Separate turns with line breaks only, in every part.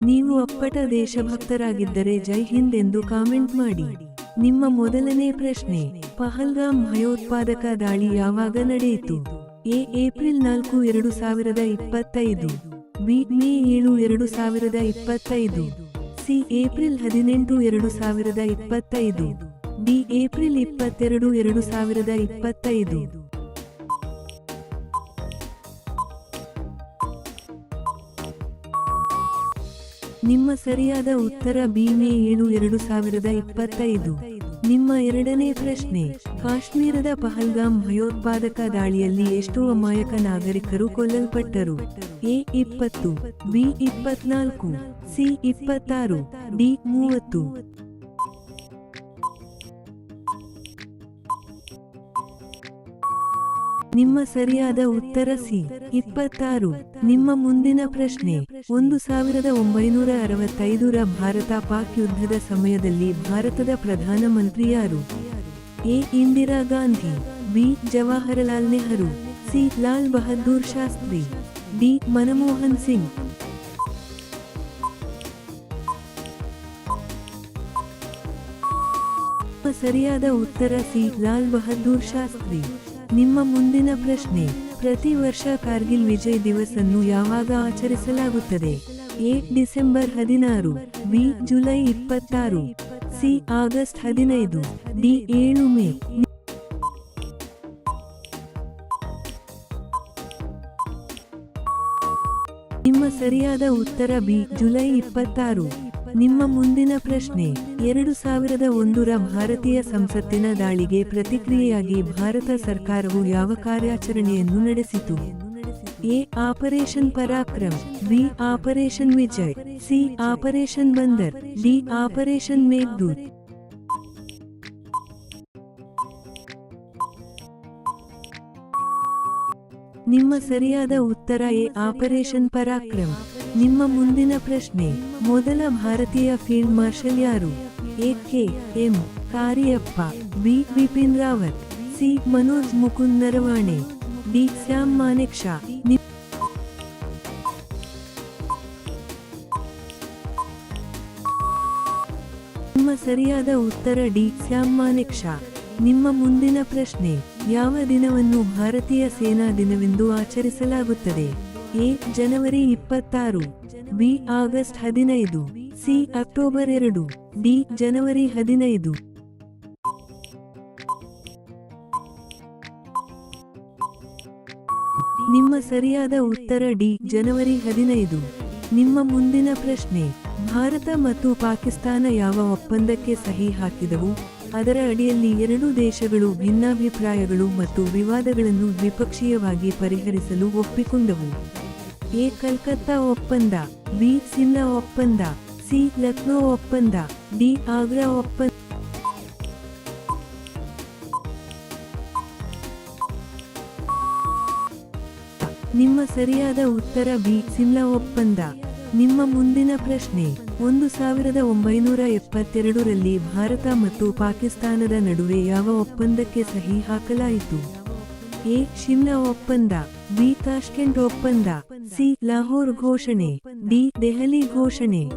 ನೀವು ಅಪ್ಪಟ ದೇಶಭಕ್ತರಾಗಿದ್ದರೆ ಜೈ ಹಿಂದ್ ಎಂದು ಕಾಮೆಂಟ್ ಮಾಡಿ. ನಿಮ್ಮ ಮೊದಲನೇ ಪ್ರಶ್ನೆ, ಪಹಲ್ಗಾಮ್ ಭಯೋತ್ಪಾದಕ ದಾಳಿ ಯಾವಾಗ ನಡೆಯಿತು? A. April 4, 2025. B. May 7, 2025. C. April 18, 2025. D. April 22, 2025. ನಿಮ್ಮ ಸರಿಯಾದ ಉತ್ತರ ಬಿ. ಮೇ 7, 2025. ನಿಮ್ಮ ಎರಡನೇ ಪ್ರಶ್ನೆ, ಕಾಶ್ಮೀರದ ಪಹಲ್ಗಾಮ್ ಭಯೋತ್ಪಾದಕ ದಾಳಿಯಲ್ಲಿ ಎಷ್ಟು ಅಮಾಯಕ ನಾಗರಿಕರು ಕೊಲ್ಲಲ್ಪಟ್ಟರು? ಎ. 20, ಬಿ. 24, ಸಿ. 26, ಡಿ. 30. ನಿಮ್ಮ ಸರಿಯಾದ ಉತ್ತರ ಸಿ. 26. ನಿಮ್ಮ ಮುಂದಿನ ಪ್ರಶ್ನೆ, 1965ರ ಭಾರತ-ಪಾಕ್ ಯುದ್ಧದ ಸಮಯದಲ್ಲಿ ಭಾರತದ ಪ್ರಧಾನಮಂತ್ರಿ ಯಾರು? A. Indira Gandhi, B. Jawaharlal Nehru, C. Lal Bahadur Shastri, D. Manmohan Singh. ಸರಿಯಾದ ಉತ್ತರ ಸಿ. ಲಾಲ್ ಬಹದ್ದೂರ್ ಶಾಸ್ತ್ರಿ. ನಿಮ್ಮ ಮುಂದಿನ ಪ್ರಶ್ನೆ, ಪ್ರತಿ ವರ್ಷ ಕಾರ್ಗಿಲ್ ವಿಜಯ್ ದಿವಸ್ ಅನ್ನು ಯಾವಾಗ ಆಚರಿಸಲಾಗುತ್ತದೆ? A. December 16, B. July 26, C. August 15, D. 7 May. ನಿಮ್ಮ ಸರಿಯಾದ ಉತ್ತರ ಬಿ. ಜುಲೈ 26. ನಿಮ್ಮ ಮುಂದಿನ ಪ್ರಶ್ನೆ, 2001ರ ಭಾರತೀಯ ಸಂಸತ್ತಿನ ದಾಳಿಗೆ ಪ್ರತಿಕ್ರಿಯೆಯಾಗಿ ಭಾರತ ಸರ್ಕಾರವು ಯಾವ ಕಾರ್ಯಾಚರಣೆಯನ್ನು ನಡೆಸಿತು? A. Operation Parakram, B. Operation Vijay, C. Operation Bandar, D. Operation Meghdoot. ನಿಮ್ಮ ಸರಿಯಾದ ಉತ್ತರ ಎ. ಆಪರೇಷನ್ ಪರಾಕ್ರಮ್. ನಿಮ್ಮ ಮುಂದಿನ ಪ್ರಶ್ನೆ, ಮೊದಲ ಭಾರತೀಯ ಫೀಲ್ಡ್ ಮಾರ್ಷಲ್ ಯಾರು? A. K. M. Cariappa, B. Bipin Rawat, C. Manoj Mukund Naravane, D. Sam Manekshaw. ನಿಮ್ಮ ಸರಿಯಾದ ಉತ್ತರ ಡಿ. ಶ್ಯಾಮ್ ಮಾನೆಕ್ಷಾ. ನಿಮ್ಮ ಮುಂದಿನ ಪ್ರಶ್ನೆ, ಯಾವ ದಿನವನ್ನು ಭಾರತೀಯ ಸೇನಾ ದಿನವೆಂದು ಆಚರಿಸಲಾಗುತ್ತದೆ? ಎ. ಜನವರಿ 26, B. August 15, C. October 2, D. ಜನವರಿ 15. ನಿಮ್ಮ ಸರಿಯಾದ ಉತ್ತರ ಡಿ. ಜನವರಿ 15. ನಿಮ್ಮ ಮುಂದಿನ ಪ್ರಶ್ನೆ, ಭಾರತ ಮತ್ತು ಪಾಕಿಸ್ತಾನ ಯಾವ ಒಪ್ಪಂದಕ್ಕೆ ಸಹಿ ಹಾಕಿದವು? ಅದರ ಅಡಿಯಲ್ಲಿ ಎರಡೂ ದೇಶಗಳು ಭಿನ್ನಾಭಿಪ್ರಾಯಗಳು ಮತ್ತು ವಿವಾದಗಳನ್ನು ದ್ವಿಪಕ್ಷೀಯವಾಗಿ ಪರಿಹರಿಸಲು ಒಪ್ಪಿಕೊಂಡವು. ಎ. ಕಲ್ಕತ್ತಾ ಒಪ್ಪಂದ, ಬಿ. ಸಿಮ್ಲಾ ಒಪ್ಪಂದ, ಸಿ. ಲಕ್ನೋ ಒಪ್ಪಂದ, ಡಿ. ಆಗ್ರಾ ಒಪ್ಪಂದ. ನಿಮ್ಮ ಸರಿಯಾದ ಉತ್ತರ ಬಿ. ಸಿಮ್ಲಾ ಒಪ್ಪಂದ. ನಿಮ್ಮ ಮುಂದಿನ ಪ್ರಶ್ನೆ, 1972ರಲ್ಲಿ ಭಾರತ ಮತ್ತು ಪಾಕಿಸ್ತಾನದ ನಡುವೆ ಯಾವ ಒಪ್ಪಂದಕ್ಕೆ ಸಹಿ ಹಾಕಲಾಯಿತು? ಎ. ಶಿಮ್ಲಾ ಒಪ್ಪಂದ, ಬಿ. ತಾಷ್ಕೆಂಟ್ ಒಪ್ಪಂದ, ಸಿ. ಲಾಹೋರ್ ಘೋಷಣೆ, ಡಿ. ದೆಹಲಿ ಘೋಷಣೆ.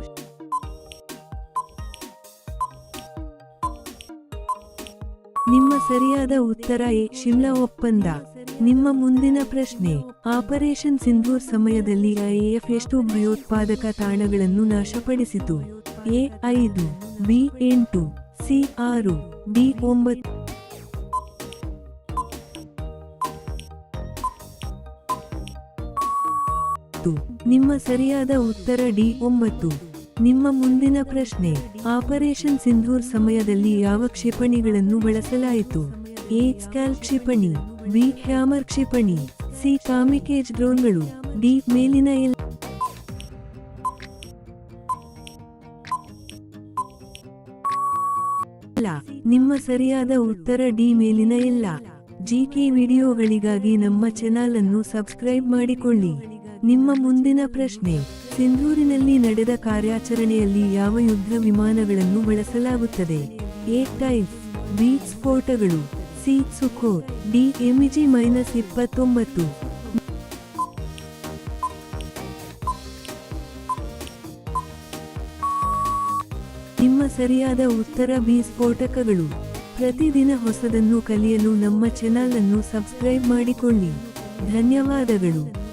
ನಿಮ್ಮ ಸರಿಯಾದ ಉತ್ತರ ಎ. ಶಿಮ್ಲಾ ಒಪ್ಪಂದ. ನಿಮ್ಮ ಮುಂದಿನ ಪ್ರಶ್ನೆ, ಆಪರೇಷನ್ ಸಿಂಧೂರ್ ಸಮಯದಲ್ಲಿ ಐಎಎಫ್ ಎಷ್ಟು ಭಯೋತ್ಪಾದಕ ತಾಣಗಳನ್ನು ನಾಶಪಡಿಸಿತು? ಎ. 5, ಬಿ. 8, ಸಿ. 6, ಡಿ. 9. ನಿಮ್ಮ ಸರಿಯಾದ ಉತ್ತರ ಡಿ. 9. ನಿಮ್ಮ ಮುಂದಿನ ಪ್ರಶ್ನೆ, ಆಪರೇಷನ್ ಸಿಂಧೂರ್ ಸಮಯದಲ್ಲಿ ಯಾವ ಕ್ಷಿಪಣಿಗಳನ್ನು ಬಳಸಲಾಯಿತು? ಎ. ಸ್ಕ್ಯಾಲ್ ಕ್ಷಿಪಣಿ, ಬಿ. ಹ್ಯಾಮರ್ ಕ್ಷಿಪಣಿ, ಸಿ. ಕಾಮಿಕೇಜ್ ಡ್ರೋನ್ಗಳು, ಡಿ. ಮೇಲಿನ ಎಲ್ಲ. ನಿಮ್ಮ ಸರಿಯಾದ ಉತ್ತರ ಡಿ. ಮೇಲಿನ ಎಲ್ಲ. ಜಿಕೆ ವಿಡಿಯೋಗಳಿಗಾಗಿ ನಮ್ಮ ಚಾನೆಲ್ ಅನ್ನು ಸಬ್ಸ್ಕ್ರೈಬ್ ಮಾಡಿಕೊಳ್ಳಿ. ನಿಮ್ಮ ಮುಂದಿನ ಪ್ರಶ್ನೆ, ಸಿಂಧೂರಿನಲ್ಲಿ ನಡೆದ ಕಾರ್ಯಾಚರಣೆಯಲ್ಲಿ ಯಾವ ಯುದ್ಧ ವಿಮಾನಗಳನ್ನು ಬಳಸಲಾಗುತ್ತದೆ? ಎ. ಟೈಫ್, ಬಿ. ಸ್ಫೋಟಗಳು, ಸಿ. Sukhoi, D. MiG-29. ನಿಮ್ಮ ಸರಿಯಾದ ಉತ್ತರ ಬಿ. ಸ್ಫೋಟಕಗಳು. ಪ್ರತಿದಿನ ಹೊಸದನ್ನು ಕಲಿಯಲು ನಮ್ಮ ಚಾನೆಲ್ ಅನ್ನು ಸಬ್ಸ್ಕ್ರೈಬ್ ಮಾಡಿಕೊಳ್ಳಿ. ಧನ್ಯವಾದಗಳು.